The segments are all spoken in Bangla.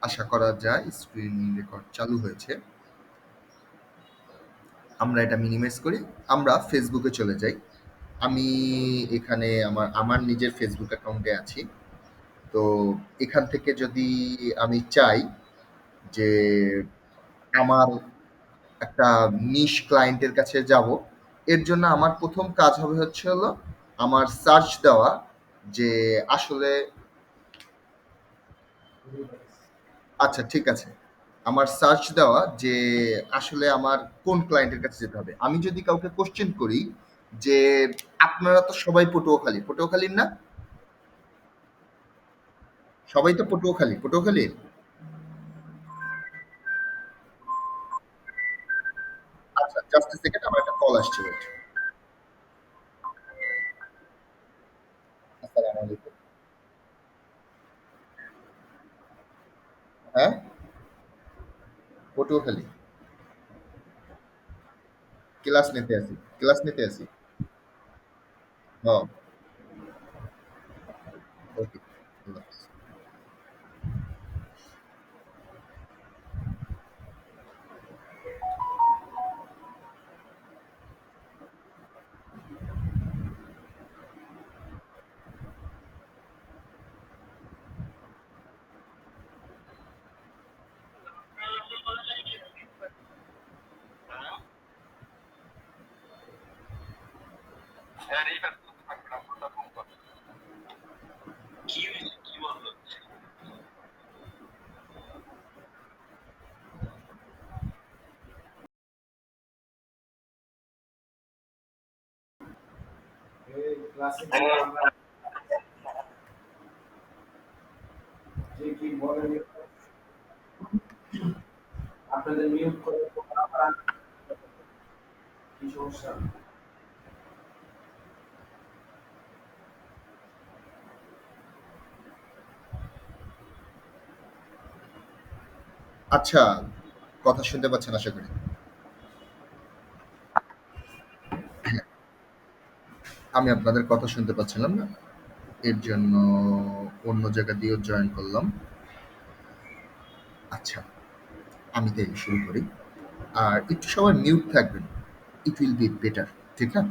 আশা করা যায় স্ক্রিন রেকর্ড চালু হয়েছে। আমরা এটা মিনিমাইজ করি। আমরা ফেসবুকে চলে যাই। আমি এখানে আমার নিজের ফেসবুক অ্যাকাউন্টে আছি। তো এখান থেকে যদি আমি চাই যে আমার একটা নিশ ক্লায়েন্টের কাছে যাব, এর জন্য আমার প্রথম কাজ হবে হচ্ছে হলো আমার সার্চ দেওয়া যে আসলে আচ্ছা ঠিক আছে। আমার সার্চ দেওয়া যে আসলে আমার কোন ক্লায়েন্টের কাছে যেতে হবে। আমি যদি কাউকে কোয়েশ্চেন করি যে আপনারা তো সবাই পটুয়াখালী, পটুয়াখালীর না? সবাই তো পটুয়াখালী, পটুয়াখালীর? আচ্ছা জাস্ট এ সেকেন্ড, আমার একটা কল আসছে, ওয়েট। আসসালামু আলাইকুম। হ্যাঁ? পটুয়াখালী। ক্লাস নিতে আসি। ক্লাস নিতে আসি। ও, ওকে। আল্লাহ হাফেজ। আচ্ছা, কথা শুনতে পাচ্ছেন আশা করি। আমি আপনাদের কথা শুনতে পাচ্ছিলাম না। এর জন্য অন্য জায়গা দিয়েও জয়েন করলাম। আচ্ছা, আমি তাইলে শুরু করি। আর একটু সবাই মিউট থাকবেন। It will be better. ঠিক না?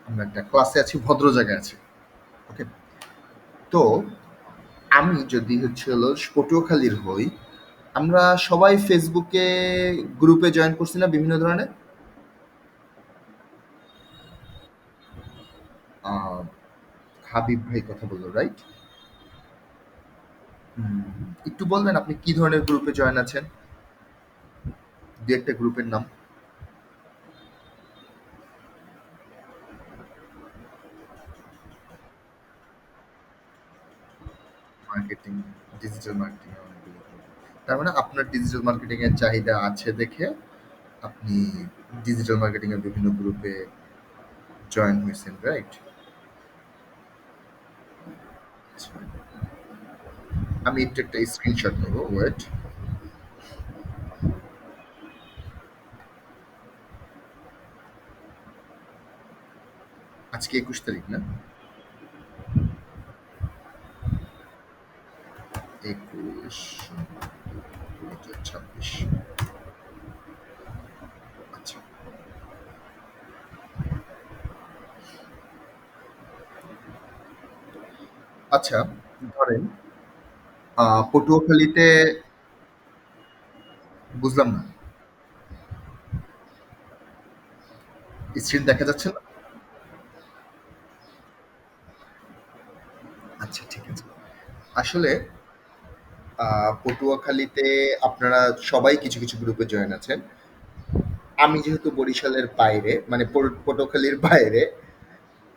আমরা একটা ক্লাসে আছি, ভদ্র জায়গায় আছি। ওকে? তো আমি যদি হচ্ছে হলো পটুয়াখালীর হই, আমরা সবাই ফেসবুকে গ্রুপে জয়েন করছি না বিভিন্ন ধরনের? আহ, হাবিব ভাই কথা বললো, রাইট? একটু বলবেন আপনি কি ধরনের গ্রুপে জয়েন আছেন? দু একটা গ্রুপের নাম। Marketing, digital marketing. তার মানে আপনার ডিজিটাল মার্কেটিং এর চাহিদা আছে দেখে আপনি ডিজিটাল মার্কেটিং এর বিভিন্ন গ্রুপে জয়েন হয়েছেন, রাইট? আমি একটু একটা স্ক্রিনশট নেব, ওয়েট। আজকে 21 তারিখ না? 21/2026। আচ্ছা। আচ্ছা, ধরেন পটুয়াখালীতে, বুঝলাম না। স্ক্রিন দেখা যাচ্ছে না? আচ্ছা ঠিক আছে। আসলে পটুয়াখালীতে আপনারা সবাই কিছু কিছু গ্রুপে জয়েন আছেন। আমি যেহেতু বরিশালের বাইরে, মানে পটুয়াখালীর বাইরে,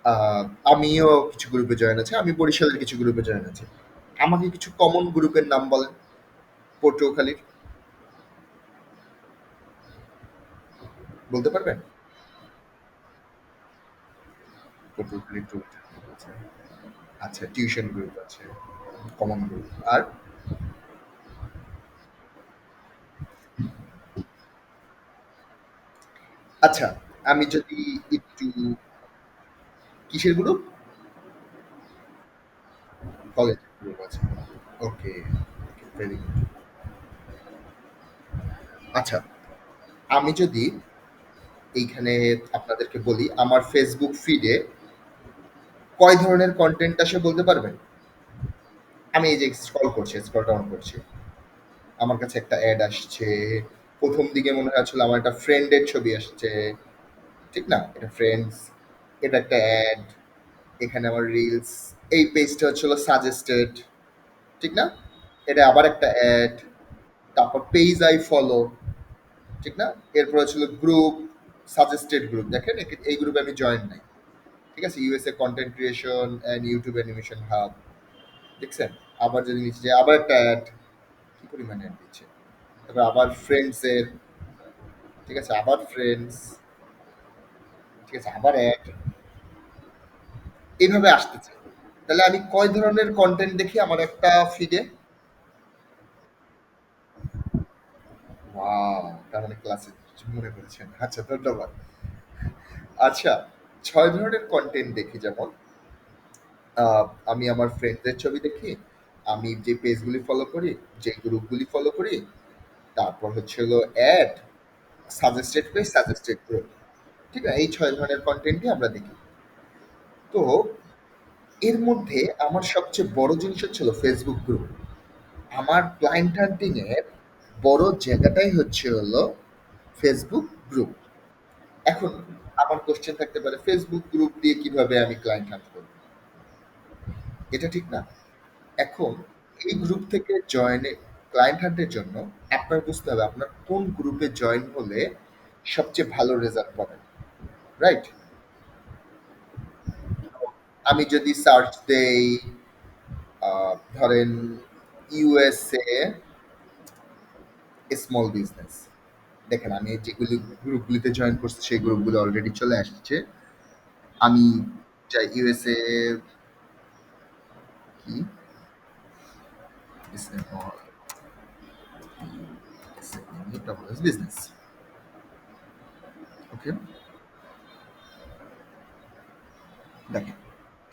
আহ, আমিও কিছু গ্রুপে জয়েন আছি। আমি বরিশালের কিছু গ্রুপে জয়েন আছি। আমাকে কিছু কমন গ্রুপের নাম বলেন পটুয়াখালীর। বলতে পারবেন? পটুয়াখালীর গ্রুপ আছে। আচ্ছা, টিউশন গ্রুপ আছে, কমন গ্রুপ। আর আচ্ছা, আমি যদি একটু, কিসের গ্রুপ? কলেজ গ্রুপ আছে। ওকে, ভেরি গুড। আচ্ছা, আমি যদি এইখানে আপনাদেরকে বলি আমার ফেসবুক ফিডে কয় ধরনের কন্টেন্ট আসে বলতে পারবেন? আমি এই যে স্ক্রল করছি, স্ক্রল ডাউন করছি। আমার কাছে একটা অ্যাড আসছে। ১ম দিকে মনে হয় আসলে আমার একটা ফ্রেন্ডের ছবি আসছে। ঠিক না? এটা ফ্রেন্ডস। এটা একটা অ্যাড। এখানে আমার রিলস। এই পেজটা হচ্ছে হলো সাজেস্টেড। ঠিক না? এটা আবার একটা অ্যাড। তারপর পেজ আই ফলো। ঠিক না? এরপর হচ্ছে হলো গ্রুপ, সাজেস্টেড গ্রুপ। দেখেন এই গ্রুপে আমি জয়েন নাই। ঠিক আছে? USA content creation and YouTube animation hub. দেখছেন? আবার যদি নিচে যাই আবার একটা অ্যাড। কি পরিমাণে অ্যাড দিচ্ছে? তারপর আবার ফ্রেন্ডস এর, ঠিক আছে? আবার ফ্রেন্ডস, ঠিক আছে? আবার অ্যাড। এইভাবে আসতেছে। তাহলে আমি কয় ধরনের কন্টেন্ট দেখি আমার একটা ফিডে? ওয়াও! তার মানে ক্লাসে মনে করেছেন। আচ্ছা, ধন্যবাদ। আচ্ছা, ৬ ধরনের কনটেন্ট দেখি যেমন আ আমি আমার ফ্রেন্ডদের ছবি দেখি, আমি যে পেজগুলি ফলো করি, যে গ্রুপগুলি ফলো করি, তারপর হচ্ছে হলো add, suggested page, suggested group. ঠিক আছে? এই ৬ ধরনের কনটেন্টই আমরা দেখি। তো এর মধ্যে আমার সবচেয়ে বড় জিনিস হচ্ছে হলো ফেসবুক গ্রুপ। আমার ক্লায়েন্ট হান্টিং এর বড় জায়গাটাই হচ্ছে হলো ফেসবুক গ্রুপ। এখন আমার কোশ্চেন থাকতে পারে ফেসবুক গ্রুপ দিয়ে কিভাবে আমি ক্লায়েন্ট হান্ট করব? এটা ঠিক না। এখন এই গ্রুপ থেকে জয়েনে ক্লায়েন্ট হান্টের জন্য আপনার বুঝতে হবে আপনার কোন গ্রুপে জয়েন হলে সবচেয়ে ভালো রেজাল্ট পাবেন। রাইট? আমি যদি সার্চ দেই ধরেন ইউএসএ স্মল বিজনেস, দেখেন আমি যেগুলি গ্রুপগুলিতে জয়েন করছি সেই গ্রুপগুলো অলরেডি চলে আসছে। আমি চাই ইউএসএ কি স্মল বিজনেস। ওকে, দেখেন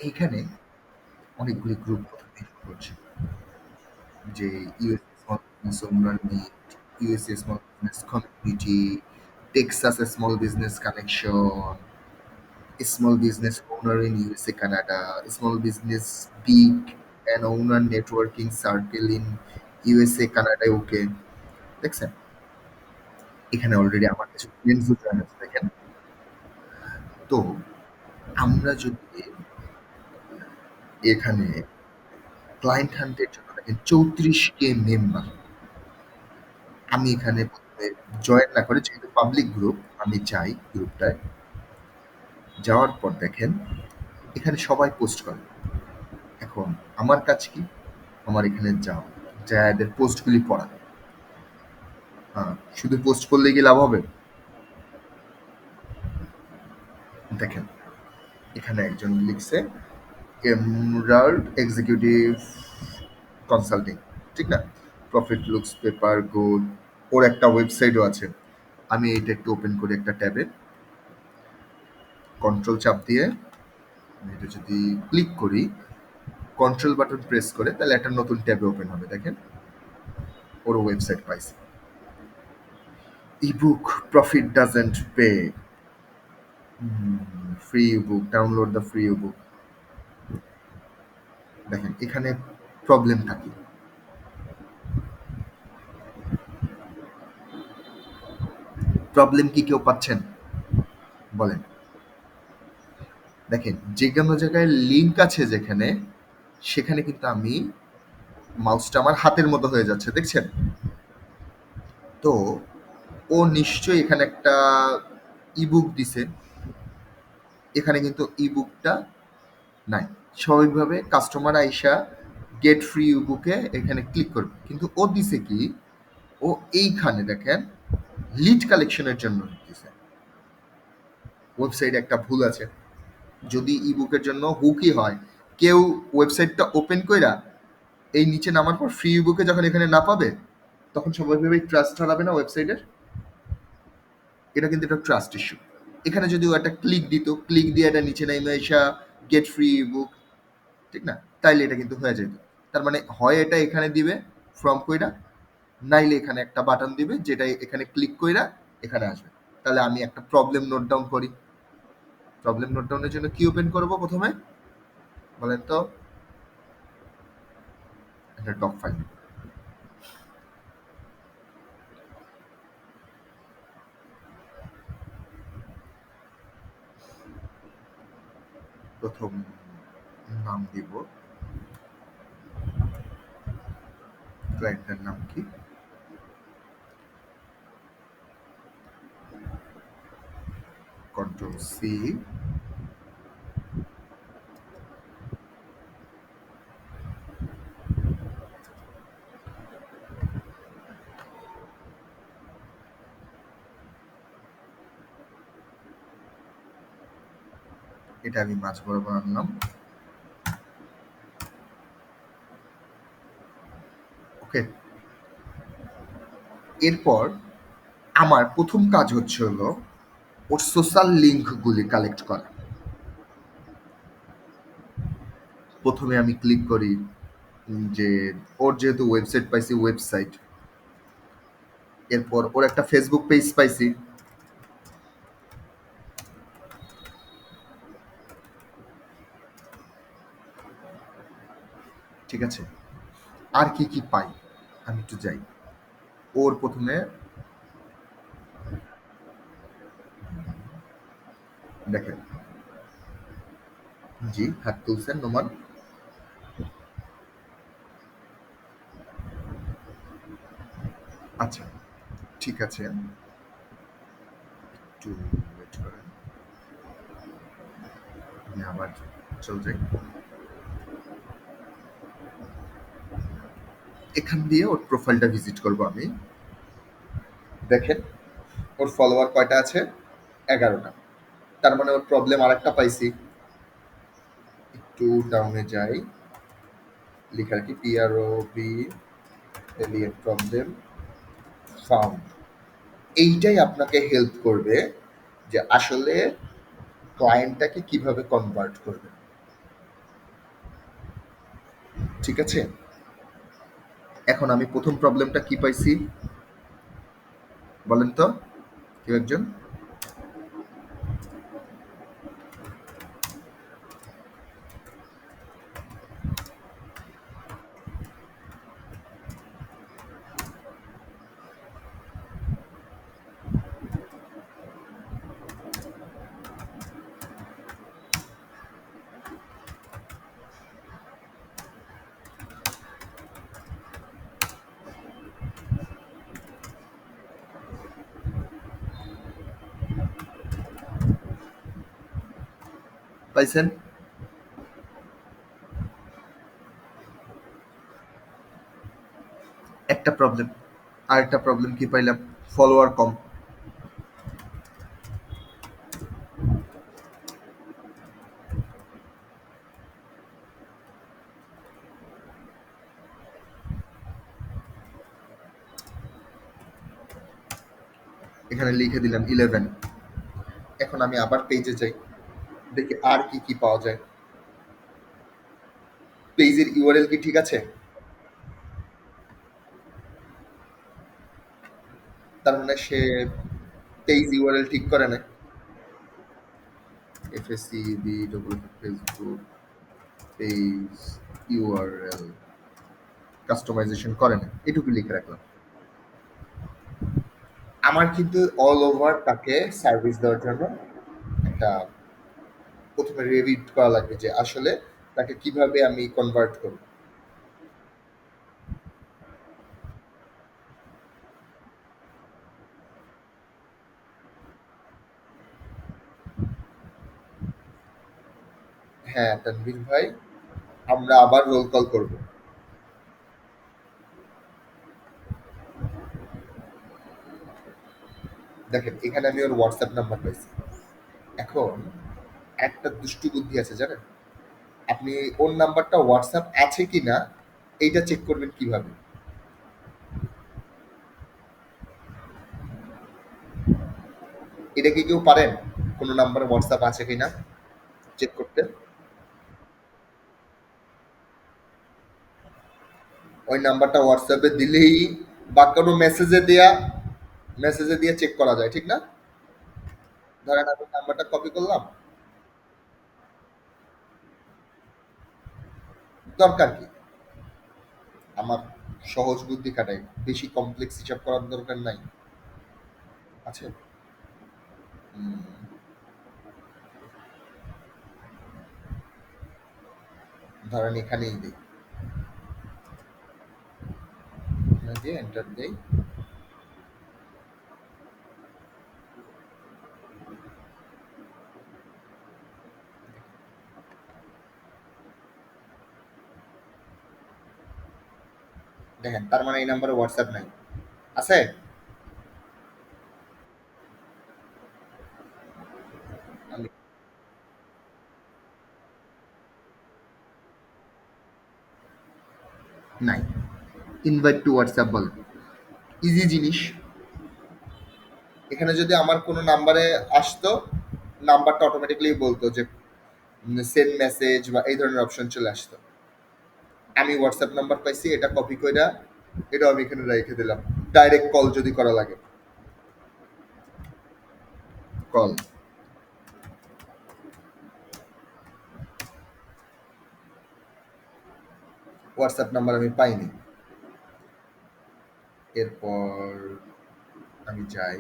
এইখানে অনেকগুলি গ্রুপ করছে যে US small business owner meet, USA small business community, Texas small business connection, small business owner in USA Canada, small business big and owner networking circle in USA Canada okay. দেখছেন এখানে অলরেডি আমার কিছু ফ্রেন্ডসও জয়েন আছে দেখেন। তো আমরা যদি এখানে ক্লায়েন্ট হান্টের জন্য দেখেন ৩৪K মেম্বার, আমি এখানে জয়েন না করে যেহেতু পাবলিক গ্রুপ আমি যাই গ্রুপটায়। যাওয়ার পর দেখেন এখানে সবাই পোস্ট করে। এখন আমার কাজ কি? আমার এখানে যাও, যা এদের পোস্টগুলি পড়া। শুধু পোস্ট করলে কি লাভ হবে? দেখেন এখানে একজন লিখছে এমরাল্ড এক্সিকিউটিভ কনসাল্টিং, ঠিক না? Profit looks paper good. ওর একটা ওয়েবসাইটও আছে। আমি এটা একটু ওপেন করি একটা ট্যাবে, কন্ট্রোল চাপ দিয়ে আমি এটা যদি ক্লিক করি, কন্ট্রোল বাটন প্রেস করে তাহলে একটা নতুন ট্যাবে ওপেন হবে। দেখেন ওর ওয়েবসাইট পাইছে। Ebook profit doesn't pay, free ebook, download the free ebook. দেখেন এখানে প্রবলেম থাকে। প্রবলেম কি কেউ পাচ্ছেন? বলেন। দেখেন যে কোনো জায়গায় লিঙ্ক আছে যেখানে, সেখানে কিন্তু আমি মাউসটা আমার হাতের মতো হয়ে যাচ্ছে, দেখছেন? তো ও নিশ্চয়ই এখানে একটা ইবুক দিছে, এখানে কিন্তু ইবুকটা নাই। স্বাভাবিকভাবে কাস্টমার আইসা গেট ফ্রি ইবুকে এখানে ক্লিক করবে, কিন্তু ও দিছে কি, ও এইখানে দেখেন লিড কালেকশনের জন্য দিছে। ওয়েবসাইটে একটা ভুল আছে। যদি ইবুকের জন্য হুকই হয়, কেউ ওয়েবসাইটটা ওপেন কইরা এই নিচে নামার পর ফ্রি ইবুকে যখন এখানে না পাবে, তখন স্বাভাবিকভাবেই ট্রাস্ট হারাবে না ওয়েবসাইটের। এটা কিন্তু একটা ট্রাস্ট ইস্যু। এখানে যদি ও একটা ক্লিক দিত, ক্লিক দিয়ে এটা নিচে নেমে আসা গেট ফ্রি ইবুক, ঠিক না? তাইলে এটা কিন্তু হয়ে যেত। তার মানে হয় এটা এখানে দিবে ফ্রম কইরা, নাইলে এখানে একটা বাটন দিবে যেটা এখানে ক্লিক কইরা এখানে আসবে। তাহলে আমি একটা প্রবলেম নোট ডাউন করি। প্রবলেম নোট ডাউনের জন্য কি ওপেন করব প্রথমে? বলেন তো? একটা ডক ফাইল। প্রথম নাম দিব। ক্লায়েন্টের নাম কি? Control C. এটা আমি মাঝ বরাবর আনলাম। ওকে। এরপর আমার প্রথম কাজ হচ্ছে হলো ওর সোশ্যাল লিঙ্কগুলি কালেক্ট করা। প্রথমে আমি ক্লিক করি যে ওর যেহেতু ওয়েবসাইট পাইছি ওয়েবসাইট, এরপর ওর একটা ফেসবুক পেজ পাইছি, ঠিক আছে। আর কি কি পাই আমি একটু যাই। ওর প্রথমে দেখেন, জি হাত তুলছেন নোমান। আচ্ছা, ঠিক আছে, একটু ওয়েট করেন, আমি আবার চলে যাই। এখান দিয়ে ওর প্রোফাইলটা ভিজিট করব আমি। দেখেন ওর ফলোয়ার কয়টা আছে? 11টা। তার মানে ওর প্রবলেম আরেকটা পাইছি। একটু ডাউনে যাই, লেখা কি PROB এলিয়েট প্রবলেম ফাউন্ড। এইটাই আপনাকে হেল্প করবে যে আসলে ক্লায়েন্টটাকে কিভাবে কনভার্ট করবে, ঠিক আছে। এখন আমি প্রথম প্রবলেমটা কি পাইছি বলেন তো কেউ একজন? পাইছেন? একটা প্রবলেম। আরেকটা প্রবলেম কি পাইলাম? ফলোয়ার কম। এখানে লিখে দিলাম 11। এখন আমি আবার পেজে যাই, দেখি আর কি কি পাওয়া যায়। পেজের ইউআরএল কি ঠিক আছে? তার মানে সে পেজ ইউআরএল ঠিক করে না। FACB double Facebook page URL customization করে না, এটুকু লিখে রাখলাম। আমার কিন্তু অল ওভার তাকে সার্ভিস দেওয়ার জন্য একটা প্রথমে রিড করা লাগবে যে আসলে তাকে কিভাবে আমি কনভার্ট করব। হ্যাঁ তানভীর ভাই, আমরা আবার রোল কল করব। দেখেন এখানে আমি ওর হোয়াটসঅ্যাপ নাম্বার পাইছি। এখন একটা দুষ্টু বুদ্ধি আছে জানেন, আপনি ওর নাম্বারটা হোয়াটসঅ্যাপ আছে কি না এইটা চেক করবেন কিভাবে? এটা কি কেউ পারেন কোনো নাম্বারে হোয়াটসঅ্যাপ আছে কি না চেক করতে? ওই নাম্বারটা হোয়াটসঅ্যাপে দিলেই বা কোনো মেসেজে দিয়ে চেক করা যায়, ঠিক না? ধরেন আমি নাম্বারটা কপি করলাম, দরকার কি? আমার সহজ বুদ্ধি খাটাই, বেশি কমপ্লেক্স হিসাব করার দরকার নাই, আছে? হুম, ধরেন এখানেই দিই, এখানে দিয়ে এন্টার দেই। দেখেন, তার মানে এই নাম্বারে হোয়াটসঅ্যাপ নাই, আছে? আমি নাই। ইনভাইট টু হোয়াটসঅ্যাপ বলে, ইজি জিনিস। এখানে যদি আমার কোনো নাম্বারে আসতো, নাম্বারটা অটোমেটিকলি বলতো যে সেন্ড মেসেজ বা এই ধরনের অপশন চলে আসতো। আমি হোয়াটসঅ্যাপ নাম্বার পাইছি, এটা কপি কইরা এটা আমি এখানে রেখে দিলাম। ডাইরেক্ট কল যদি করা লাগে, কল, হোয়াটসঅ্যাপ নাম্বার আমি পাইনি। এরপর আমি যাই,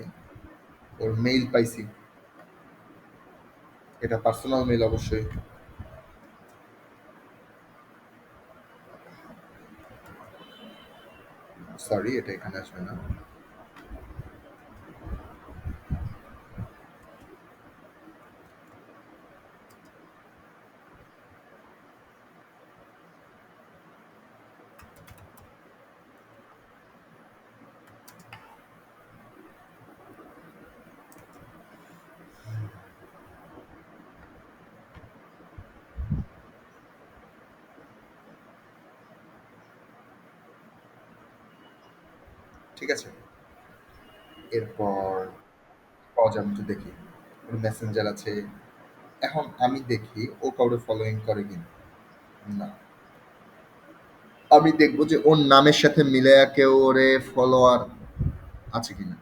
ওর মেইল পাইছি, এটা পার্সোনাল মেইল অবশ্যই। সরি, এটা এখানে আসবে না। ঠিক আছে, এরপর পাওয়া যাবে, একটু দেখি ওর মেসেঞ্জার আছে। এখন আমি দেখি ও কাউকে ফলোইং করে কিনা। না, আমি দেখবো যে ওর নামের সাথে মিলে কেউ ওরে ফলোয়ার আছে কিনা।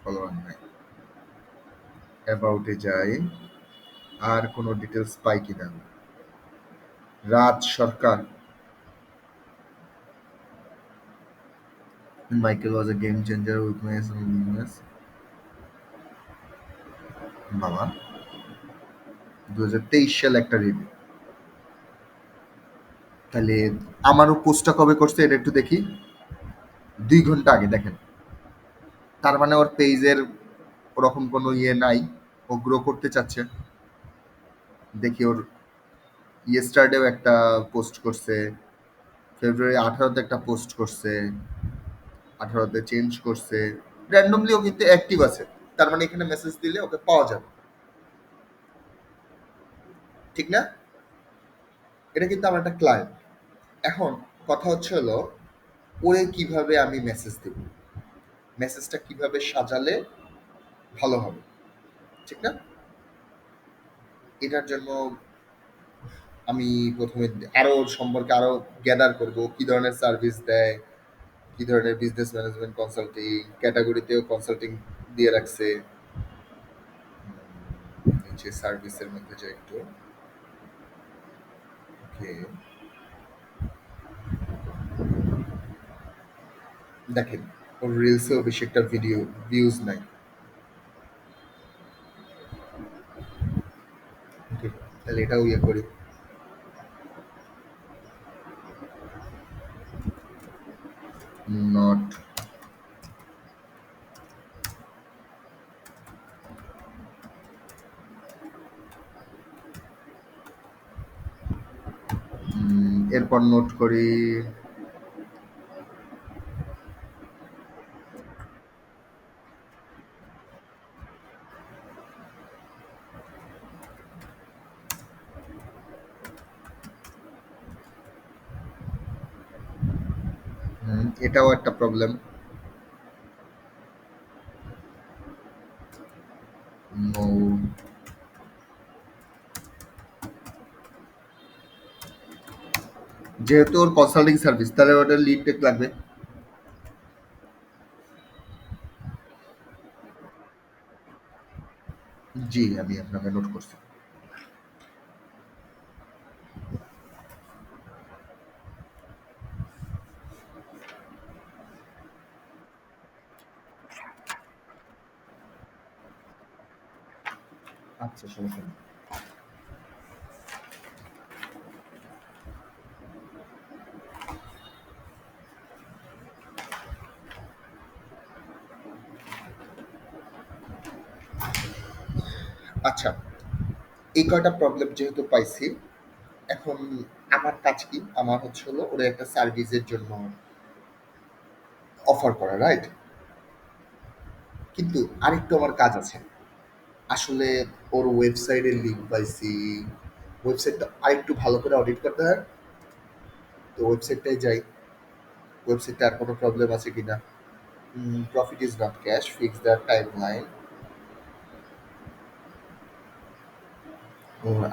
ফলোয়ার নাই। অ্যাবাউটে যাই, আর কোনো ডিটেলস পাই কিনা। Raj Sarkar, Michael was a game changer with my business. বাবা, 2023 সালে একটা রিভিউ। তাহলে আমারও পোস্টটা কবে করছে এটা একটু দেখি। 2 ঘন্টা আগে, দেখেন। তার মানে ওর পেজের ওরকম কোনো ইয়ে নাই, ও গ্রো করতে চাচ্ছে। দেখি ওর ইয়েস্টারডেও একটা পোস্ট করছে, ফেব্রুয়ারি 18-তে একটা পোস্ট করছে, 18-তে চেঞ্জ করছে। র্যান্ডমলি ও কিন্তু অ্যাক্টিভ আছে, তার মানে এখানে মেসেজ দিলে ওকে পাওয়া যাবে, ঠিক না? এটা কিন্তু আমার একটা ক্লায়েন্ট। এখন কথা হচ্ছে হলো, ওরে কিভাবে আমি মেসেজ দেব, মেসেজটা কিভাবে সাজালে ভালো হবে, ঠিক না? এটার জন্য আমি প্রথমে আরো ওর সম্পর্কে আরো গ্যাদার করব, কি ধরনের সার্ভিস দেয়, কি ধরনের বিজনেস ম্যানেজমেন্ট কনসাল্টিং ক্যাটাগরিতেও কনসাল্টিং দিয়ে রাখছে। নিচে সার্ভিসের মধ্যে যাই একটু। ওকে, দেখেন ওর রিলসেও বেশি একটা ভিডিও ভিউজ নাই। ওকে, তাহলে এটাও ইয়ে করি। নট, এরপর নোট করি। এটাও একটা প্রবলেম। নো, যেহেতু ওর কনসাল্টিং সার্ভিস, তাহলে ওটা লিড টেক লাগবে। জি, আমি আপনাকে নোট করছি। আচ্ছা, সমস্যা নেই। আচ্ছা, এই কয়টা প্রবলেম যেহেতু পাইছি, এখন আমার কাজ কি? আমার হচ্ছে হলো ওরা একটা সার্ভিসের জন্য অফার করা, রাইট? কিন্তু আরেকটু আমার কাজ আছে। আসলে ওর ওয়েবসাইটের লিঙ্ক পাইছি। ওয়েবসাইটটা আরেকটু ভালো করে অডিট করতে হয়। তো ওয়েবসাইটটায় যাই। ওয়েবসাইটে আর কোনো প্রবলেম আছে কিনা? Profit is not cash, fix the timeline.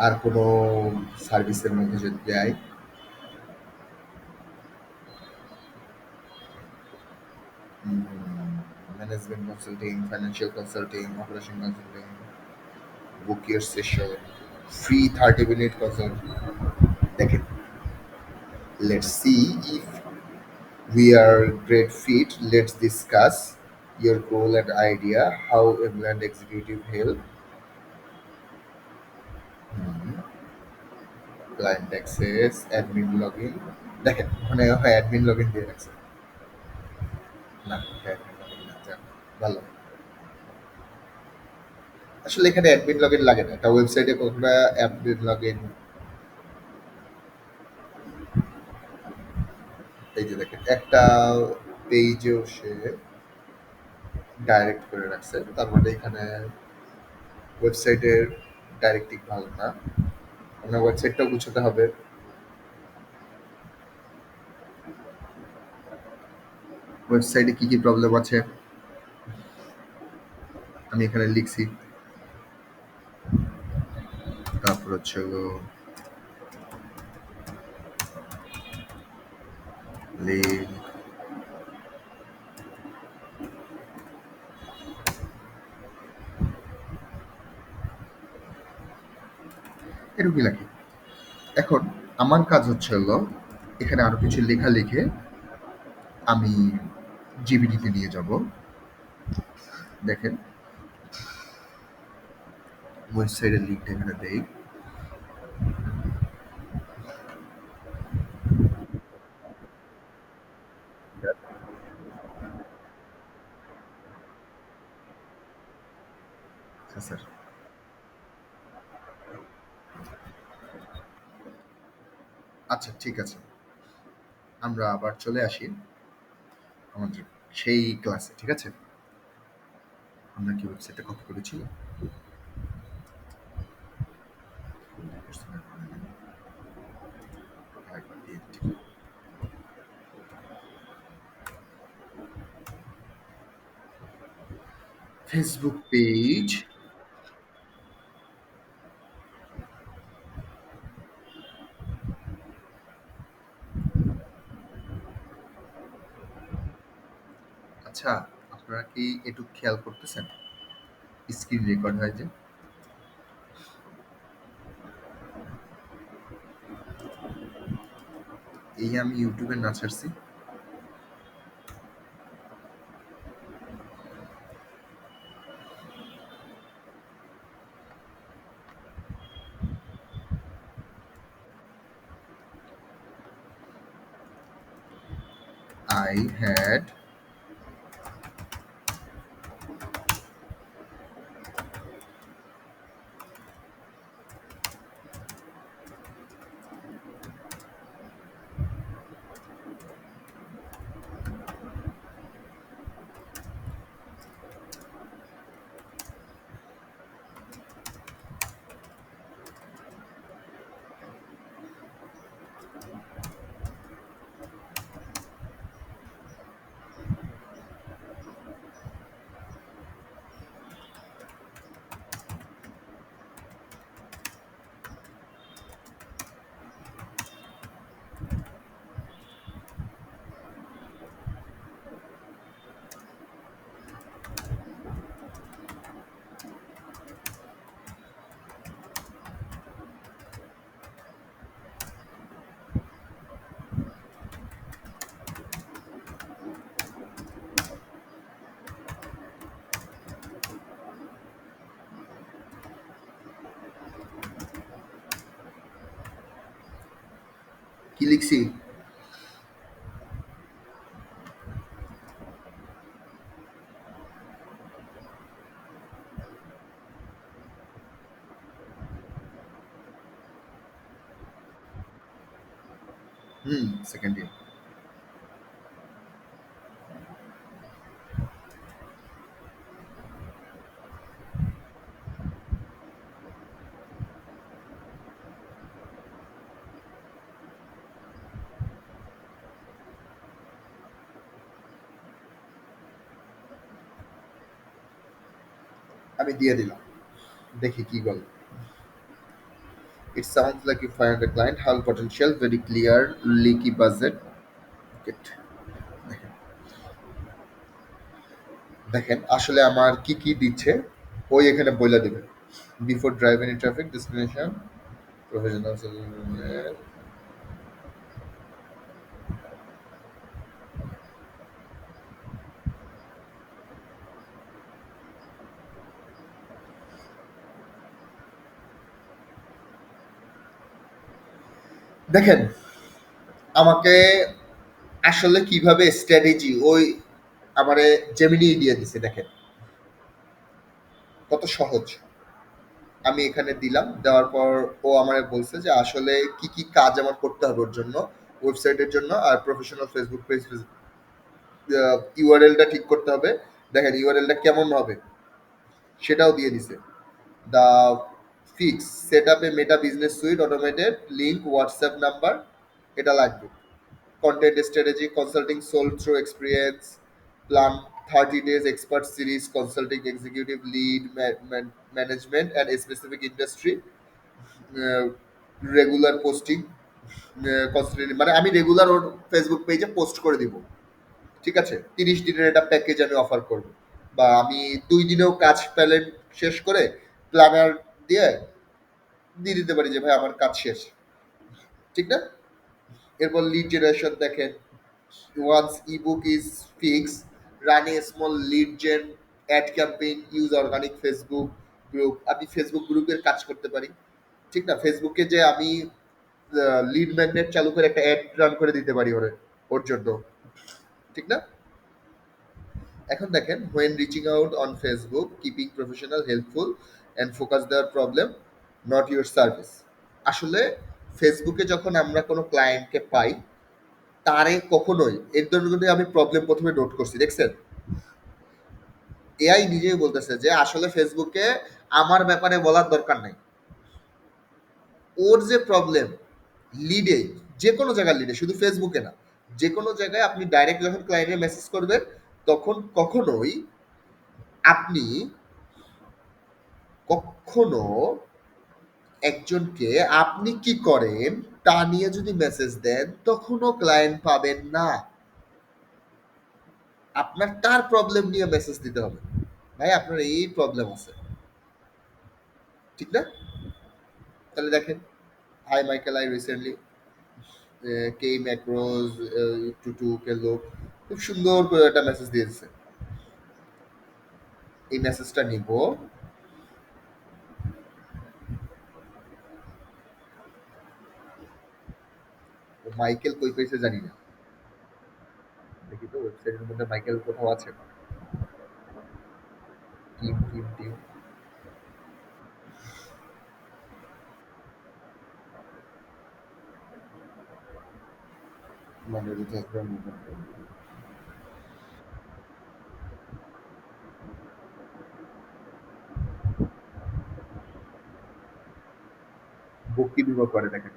আর কোনো সার্ভিসের মধ্যে যদি যাই, management consulting, financial consulting, operation consulting, book your session, free 30 minute consult. দেখেন, let's see if we are great fit. Let's discuss your goal and idea, how a blend executive help, client access, admin login. দেখেন ওখানে হয় অ্যাডমিন লগইন দিয়ে রাখছে। না, অ্যাডমিন লগইন না, যাক, ভালো। আসলে এখানে অ্যাডমিন লগইন লাগে না, একটা ওয়েবসাইটে কখনো অ্যাডমিন লগইন। এই যে দেখেন একটা পেজেও সে ডাইরেক্ট করে রাখছে, তার মানে এখানে ওয়েবসাইটের ডাইরেক্টিং ভালো না। আপনার ওয়েবসাইটটাও গুছাতে হবে। ওয়েবসাইটে কি কি প্রবলেম আছে আমি এখানে লিখছি। তারপর হচ্ছে হলো লিঙ্ক, এটুকুই লাগে। এখন আমার কাজ হচ্ছে হলো এখানে আরো কিছু লেখা লিখে আমি জিবিটিতে নিয়ে যাব। দেখেন ওয়েবসাইটের লিঙ্কটা এখানে দেই। আচ্ছা স্যার। আচ্ছা, ঠিক আছে। আমরা আবার চলে আসি আমাদের সেই ক্লাসে, ঠিক আছে? আমরা কি ওয়েবসাইটটা কপি করেছি? আরেকবার দিয়ে দিচ্ছি। Facebook page. আচ্ছা, আপনারা কি একটু খেয়াল করতেছেন স্ক্রিন রেকর্ড হয় যে? এই আমি ইউটিউবে না ছাড়ছি, আই হ্যাড লিখছি। হুম, সেকেন্ড ইয়ার। আমি দিয়ে দিলাম, দেখি কি বলে। It sounds like you find a client, have potential, very clear, leaky budget. Get. দেখেন আসলে আমার কি কি দিচ্ছে, ওই এখানে বলে দেবে। Before driving in traffic destination professional. দেখেন আমাকে আসলে কিভাবে স্ট্র্যাটেজি ওই আমারে জেমিনি দিয়ে দিছে, দেখেন কত সহজ। আমি এখানে দিলাম, দেওয়ার পর ও আমারে বলছে যে আসলে কি কি কাজ আমার করতে হবে ওর জন্য, ওয়েবসাইটের জন্য আর প্রফেশনাল ফেসবুক পেজ ইউআরএলটা ঠিক করতে হবে। দেখেন ইউআরএলটা কেমন হবে সেটাও দিয়ে দিছে। The fix set up A meta business suite automated link WhatsApp number, এটা লাগবে। Content strategy consulting sold through experience plan 30 days expert series consulting executive lead management and a specific industry, regular posting constantly, মানে আমি রেগুলার ওর ফেসবুক পেজে পোস্ট করে দিব। ঠিক আছে, 30 দিনের একটা প্যাকেজ আমি অফার করব, বা আমি 2 দিনেও কাজ পেলে শেষ করে প্ল্যানার দিয়ে দিয়ে দিতে পারি যে ভাই আমার কাজ শেষ। ঠিক না? এরপর লিড জেনারেশন দেখেন, once ebook is fix run a small lead gen ad campaign use organic Facebook group, আমি ফেসবুক গ্রুপের কাজ করতে পারি। ঠিক না, ফেসবুকে যে আমি লিড ম্যাগনেট চালু করে একটা অ্যাড রান করে দিতে পারি ওর জন্য। ঠিক না? এখন দেখেন when reaching out on Facebook keeping professional helpful and focus দেওয়ার প্রবলেম নট ইউর সার্ভিস। আসলে ফেসবুকে যখন আমরা কোনো ক্লায়েন্টকে পাই, তারে কখনোই এর জন্য কিন্তু আমি প্রবলেম প্রথমে নোট করছি, দেখছেন এআই নিজেই বলতেছে যে আসলে ফেসবুকে আমার ব্যাপারে বলার দরকার নাই। ওর যে প্রবলেম লিডে, যে কোনো জায়গায় লিডে, শুধু ফেসবুকে না, যে কোনো জায়গায় আপনি ডাইরেক্ট যখন ক্লায়েন্টের মেসেজ করবেন তখন কখনোই আপনি কখনো একজনকে আপনি কি করেন তা নিয়ে যদি মেসেজ দেন তখনও ক্লায়েন্ট পাবেন না। আপনার তার প্রবলেম নিয়ে মেসেজ দিতে হবে, ভাই আপনার এই প্রবলেম আছে। ঠিক না? তাহলে দেখেন, hi Michael I recently came across two two কে লোক, খুব সুন্দর করে একটা মেসেজ দিয়েছে। এই মেসেজটা নিব, মাইকেল কই পেয়েছে জানি না, দেখি তো ওয়েবসাইটের মধ্যে মাইকেল কোথাও আছে। টিম টিম টিম মানে বুক কিপিং করে দেখেন।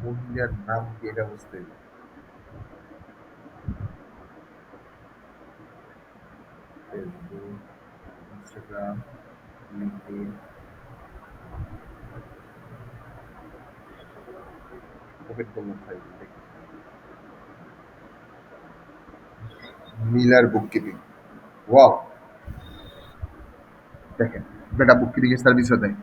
মহিলার নাম কি এটা বুঝতে হবে। ফেসবুক, ইনস্টাগ্রাম, লিঙ্কডইন, ওপেন করলাম ফাইল দেখি। মিলার বুক কিপিং। ওয়াও! দেখেন, বেটা বুক কিপিং এর সার্ভিসও দেয়।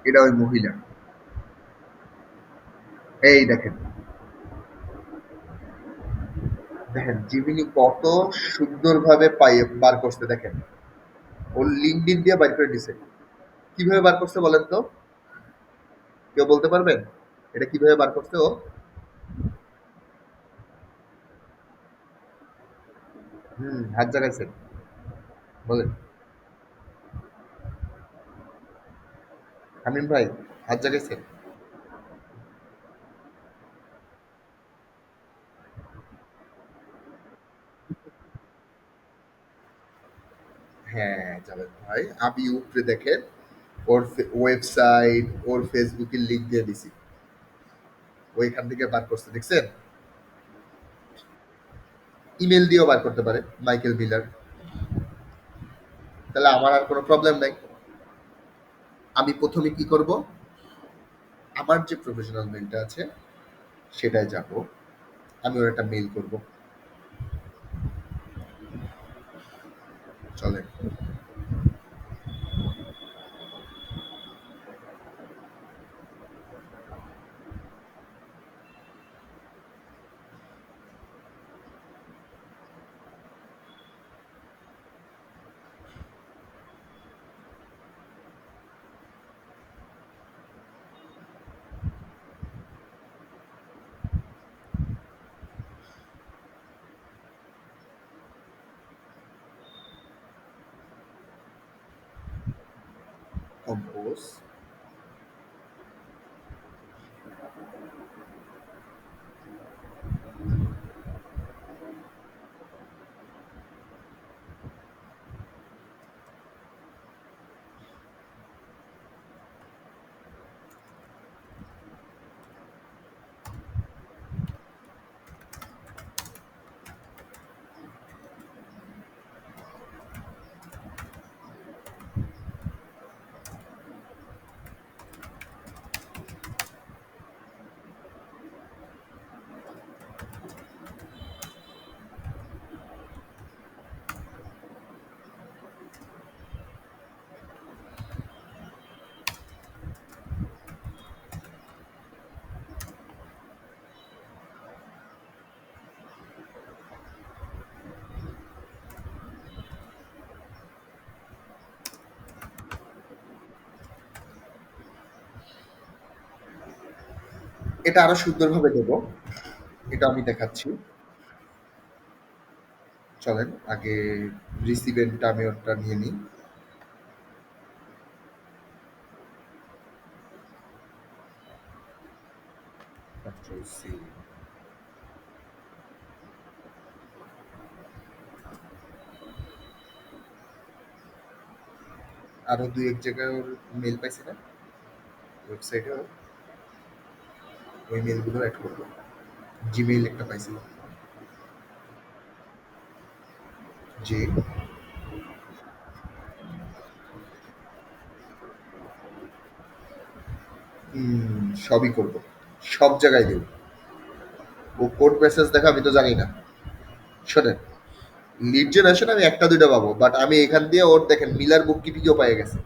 এটা ওই মহিলা। এই দেখেন, দেখেন জিমিনি কত সুন্দরভাবে পাইয়ে বার করছে দেখেন। ওর লিঙ্কডইন দিয়ে বাইর করে দিছে। কিভাবে বার করছে বলেন তো? কেউ বলতে পারবেন? এটা কিভাবে বার করছে ও? হাত জাগাইছেন। বলেন। শামীম ভাই, হাত জাগাইছেন? হ্যাঁ, যাবেন ভাই। আমি উপরে দেখেন ওর ওয়েবসাইট, ওর ফেসবুকের লিঙ্ক দিয়ে দিছি। ওইখান থেকে বার করছে দেখছেন? ইমেল দিয়েও বার করতে পারে মাইকেল মিলার। তাহলে আমার আর কোনো প্রবলেম নাই। আমি প্রথমে কি করব? আমার যে প্রফেশনাল মেইলটা আছে সেটায় যাব। আমি ওর একটা মেইল করব। চলেন। কম্পোজ। এটা আরো সুন্দরভাবে দেব। এটা আমি দেখাচ্ছি। চলেন আগে রিসিভেন্টটা আমি ওটা নিয়ে নিই। Control C. আরো দুই এক জায়গায় ওর মেল পাইছি না ওয়েবসাইটে, ওই মেলগুলো অ্যাড করবো। জিমেইল একটা পাইছিলাম। যে সবই করব, সব জায়গায় দেব। ও কোড মেসেজ দেখা আমি তো জানি না। শোনেন, লিড জেনারেশন আমি একটা দুইটা পাবো, বাট আমি এখান দিয়ে ওর দেখেন মিলার বুক কিপিংও পেয়ে গেছে।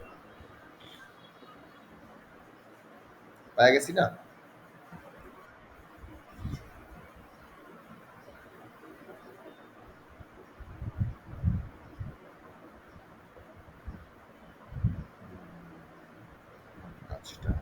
পেয়ে গেছি না? কাজটা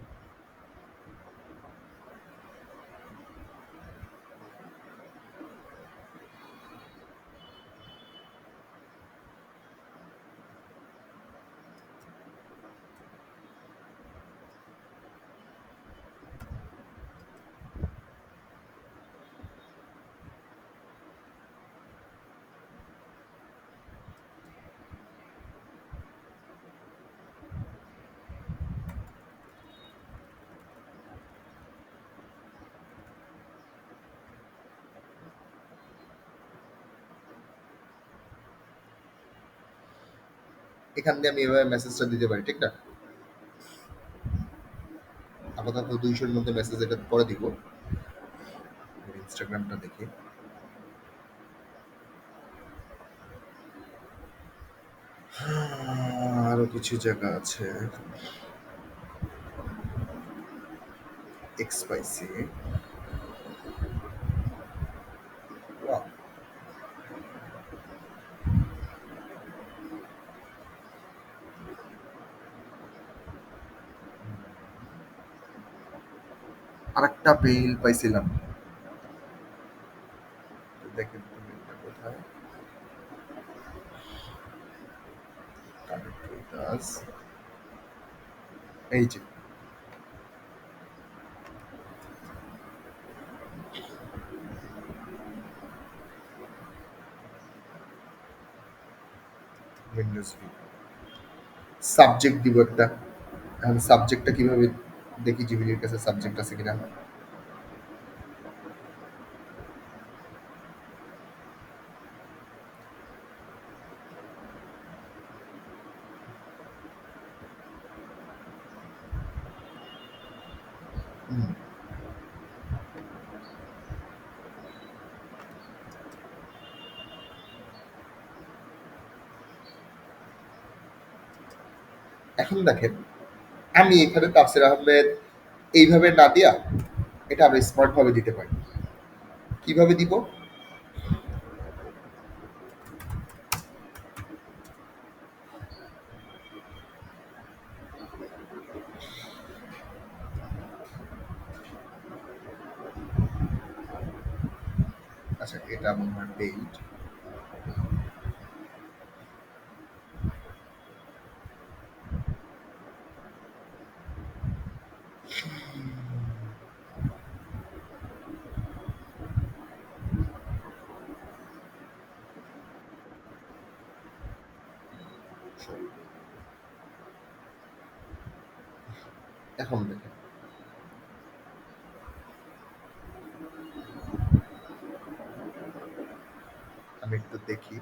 এখান দিয়ে আমি এভাবে মেসেজটা দিতে পারি, ঠিক না? আপাতত 200-র মধ্যে মেসেজ এটা পরে দিব। ইনস্টাগ্রামটা দেখি। আরো কিছু জায়গা আছে। এক্সপাইসি। আরেকটা মেইল পাইছিলাম। দেখেন তো মেইলটা কোথায়? Connect with us. এই যে উইন্ডোজ ভি। সাবজেক্ট দিব একটা। এখন সাবজেক্টটা কিভাবে দেখি জিমিনির কাছে সাবজেক্ট আছে কিনা? হুম, এখন দেখেন আমি এখানে তাফসির আহমেদ এইভাবে না দিয়া এটা আমরা স্মার্ট ভাবে দিতে পারি। কিভাবে দিব? আচ্ছা, এটা মনে হয় পেইড। এখন দেখেন আমি একটু দেখি।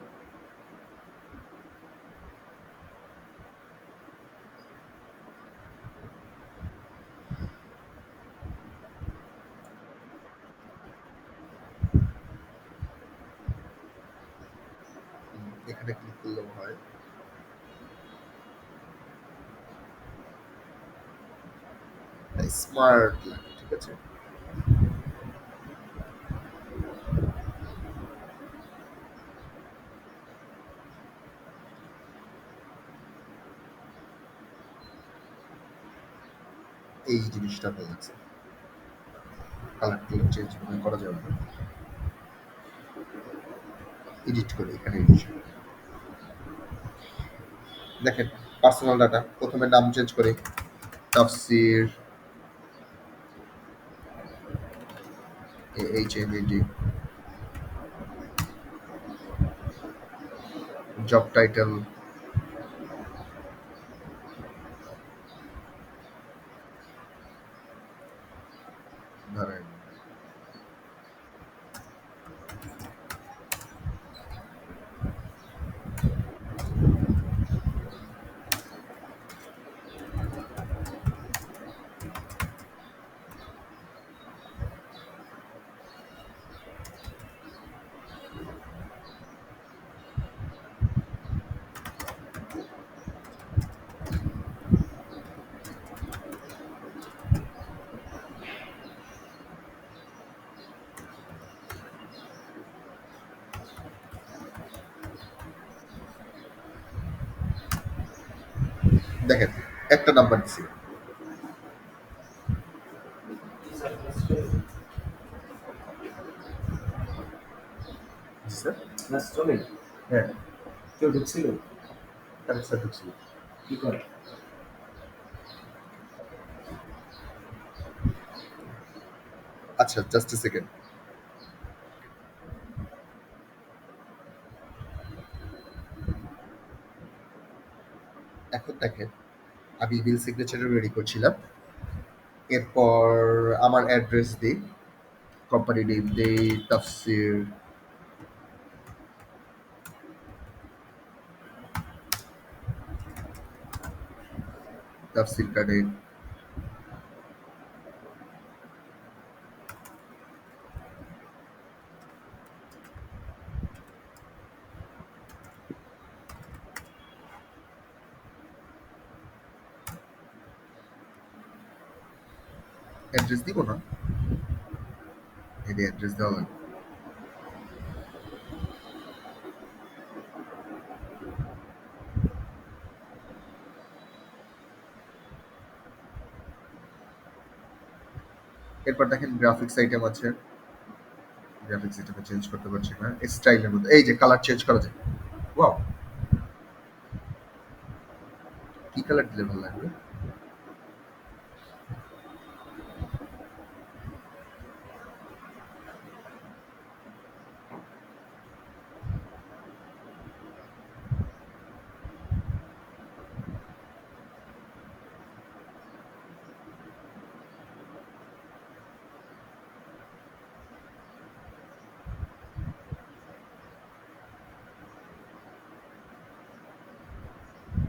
এখানে ক্লিক করলেও হয়। স্মার্ট লাগে, ঠিক আছে। এই জিনিসটা ভালো লাগছে। কালার টালার চেঞ্জ মনে হয় করা যাবে না। এডিট করে এখানে এডিট। দেখেন পার্সোনাল ডাটা প্রথমে নাম চেঞ্জ করে Tafsir H M A D. Job title ধরেন দেখেন একটা নাম্বার দিছি। স্যার ক্লাস চলে? হ্যাঁ, কেউ ঢুকছিল? তাহলে স্যার ঢুকছিল। কি করে? আচ্ছা জাস্ট এ সেকেন্ড। এখন দেখেন আমি বিল সিগনেচারও রেডি করছিলাম। এরপর আমার অ্যাড্রেস দিই, কোম্পানি নেম দিই তাফসির। তাফসীর কার্ডে অ্যাড্রেস দিব না, এটা অ্যাড্রেস দেওয়া লাগবে। এরপর দেখেন গ্রাফিক্স আইটেম আছে, গ্রাফিক্স আইটেমে চেঞ্জ করতে পারছি না, স্টাইলের মধ্যে এই যে কালার চেঞ্জ করা যায়। ওয়াও, কি কালার দিলে ভালো লাগবে?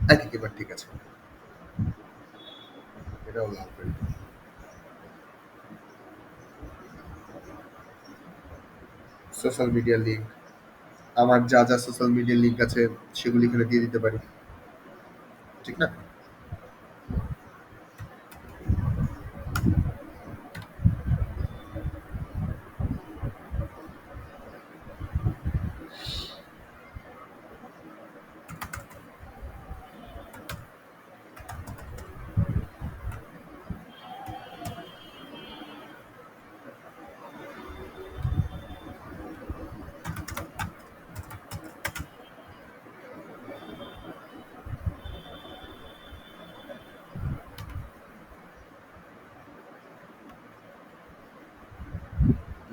আই থিঙ্ক এবার ঠিক আছে, এটাও লাল করে দিই। সোশ্যাল মিডিয়া লিঙ্ক, আমার যা যা সোশ্যাল মিডিয়া লিঙ্ক আছে সেগুলি এখানে দিয়ে দিতে পারি, ঠিক না?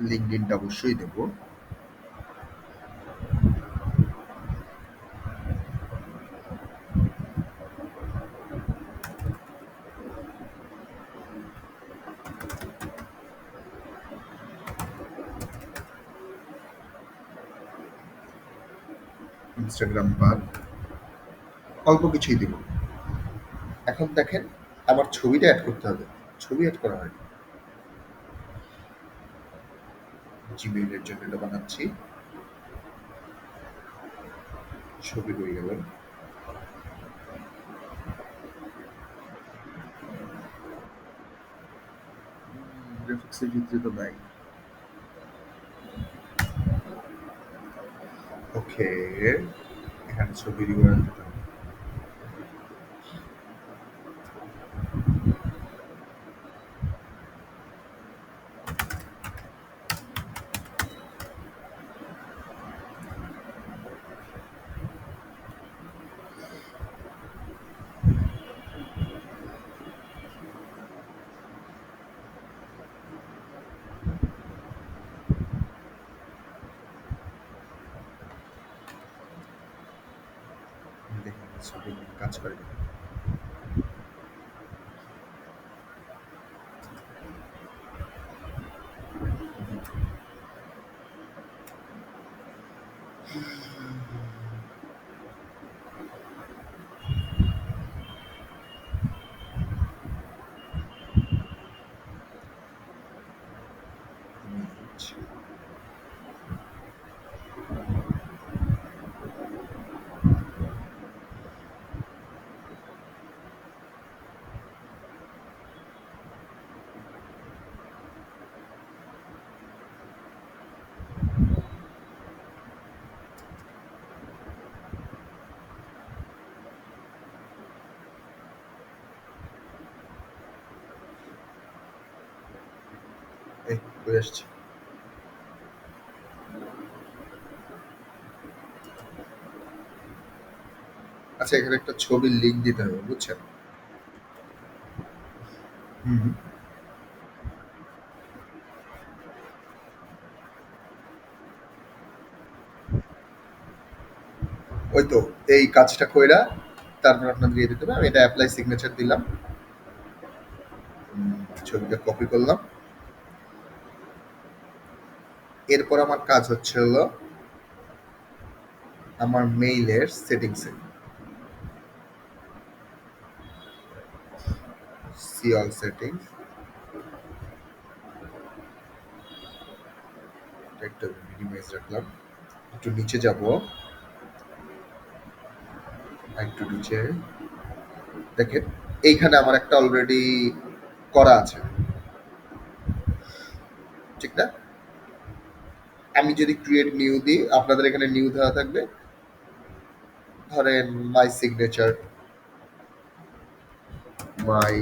লিঙ্কডইনটা অবশ্যই দেব। ইনস্টাগ্রাম বাদ, অল্প কিছুই দেব। এখন দেখেন আমার ছবিটা অ্যাড করতে হবে, ছবি অ্যাড করা হয়নি। জিমেইলের জন্য এটা বানাচ্ছি, ছবি রয়ে গেল। গ্রাফিক্সের ভিতরে তো নাই। ওকে, এখানে ছবি রিওয়ার্ড দিতে হবে। দেখি ছবি নিয়ে কাজ করে কিনা। Image, এই চলে আসছে। আচ্ছা, এখানে একটা ছবির লিঙ্ক দিতে হবে, বুঝছেন? হুম, ওই তো এই কাজটা কইরা তারপর আপনাদের দিয়ে দিতে হবে। আমি এটা অ্যাপ্লাই সিগনেচার দিলাম। উম, ছবিটা কপি করলাম। এরপর আমার কাজ হচ্ছে হলো আমার মেইলের সেটিংসে। সি অল সেটিং, একটা মিনিমাইজ রাখলাম, একটু নিচে যাব, একটু নিচে দেখেন এইখানে আমার একটা অলরেডি করা আছে, ঠিক না? আমি যদি ক্রিয়েট নিউ দিই, আপনাদের এখানে নিউ দেওয়া থাকবে, ধরেন my signature, my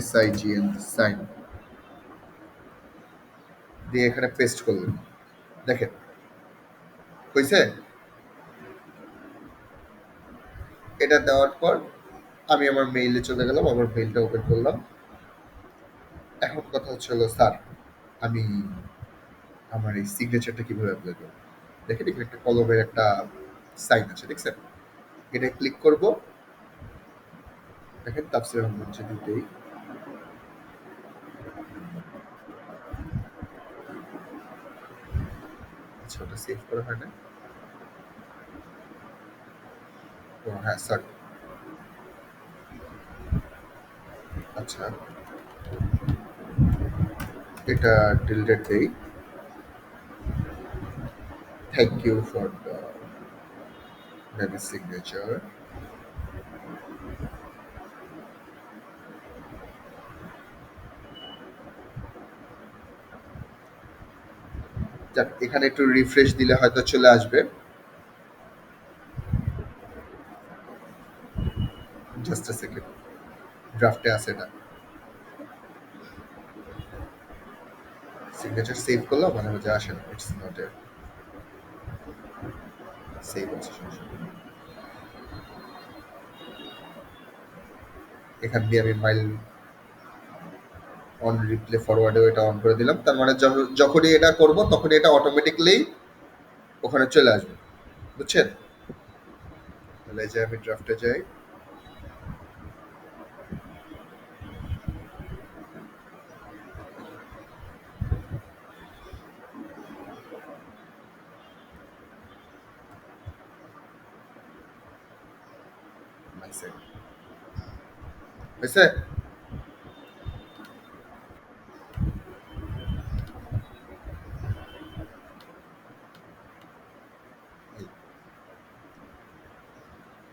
SIGN sign দিয়ে এখানে পেস্ট করলেন, দেখেন হয়েছে। এটা দেওয়ার পর আমি আমার মেইলে চলে গেলাম, আমার মেইলটা ওপেন করলাম। এখন কথা হচ্ছে হলো, স্যার আমি আমার এই সিগনেচারটা কিভাবে অ্যাপ্লাই করবো? দেখেন এখানে একটা কলমের একটা সাইন আছে, দেখছেন? এটা ক্লিক করব, দেখেন তাফসীর আহমদ যদি দেই, আচ্ছা ওটা সেভ করা হয় না, ও হ্যাঁ সরি, আচ্ছা এটা ডিলিট দেই, thank you for the maybe signature, যাক এখানে একটু রিফ্রেশ দিলে হয়তো চলে আসবে, জাস্ট আ সেকেন্ড, ড্রাফটে আছে না, সিগনেচার সেভ করলাম মানে হচ্ছে আসে না, ইটস নট এ সেভ আছে, সমস্যা নেই। এখান দিয়ে আমি মাইল অন রিপ্লে ফরওয়ার্ডে এটা অন করে দিলাম, তার মানে যখনই এটা করব তখনই এটা অটোমেটিকলি ওখানে চলে আসবে, বুঝছেন? তাহলে এই যে আমি ড্রাফটে যাই, হয়েছে,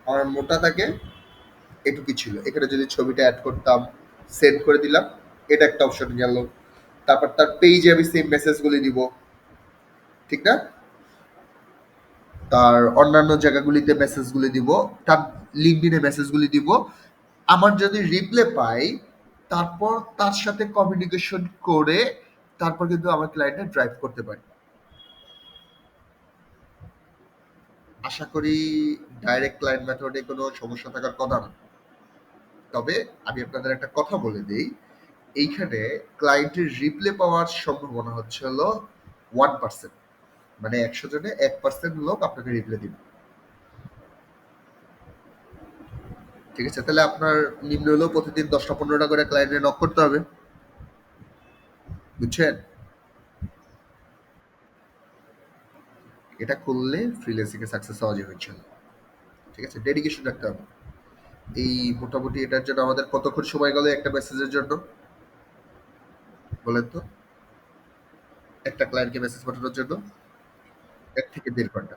আমার মোটা থাকে এটুকুই ছিল, এখানে যদি ছবিটা অ্যাড করতাম, সেন্ড করে দিলাম, এটা একটা অপশন গেল, তারপর তার পেজে আমি সেম মেসেজগুলি দিব, ঠিক না? তার অন্যান্য জায়গাগুলিতে মেসেজগুলি দিব, তার লিঙ্কডিনে মেসেজগুলি দিব, আমার যদি রিপ্লে পাই তারপর তার সাথে কমিউনিকেশন করে তারপর কিন্তু আমার ক্লায়েন্টে ড্রাইভ করতে পারি। আশা করি ডাইরেক্ট ক্লায়েন্ট মেথডে কোনো সমস্যা থাকার কথা না। তবে আমি আপনাদের একটা কথা বলে দিই, এইখানে ক্লায়েন্টের রিপ্লে পাওয়ার সম্ভাবনা হচ্ছে হলো 1%, মানে 100 জনে 1% লোক আপনাকে রিপ্লে দিবে, ঠিক আছে? তাহলে আপনার নিম্ন হলেও প্রতিদিন 10টা 15টা করে ক্লায়েন্টের নক করতে হবে, বুঝছেন? এটা করলে ফ্রিল্যান্সিং এ সাকসেস হওয়া যায় হচ্ছে না, ঠিক আছে? ডেডিকেশন রাখতে হবে। এই মোটামুটি এটার জন্য আমাদের কতক্ষণ সময় গেল একটা মেসেজের জন্য বলেন তো? একটা ক্লায়েন্টকে মেসেজ পাঠানোর জন্য 1 থেকে 1.5 ঘন্টা,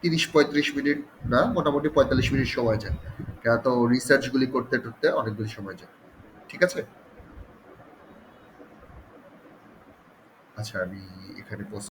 30-35 মিনিট না, মোটামুটি 45 মিনিট সময় যায়, কেন তো রিসার্চ গুলি করতে করতে অনেকগুলি সময় যায়, ঠিক আছে? আচ্ছা আমি এখানে পোস্ট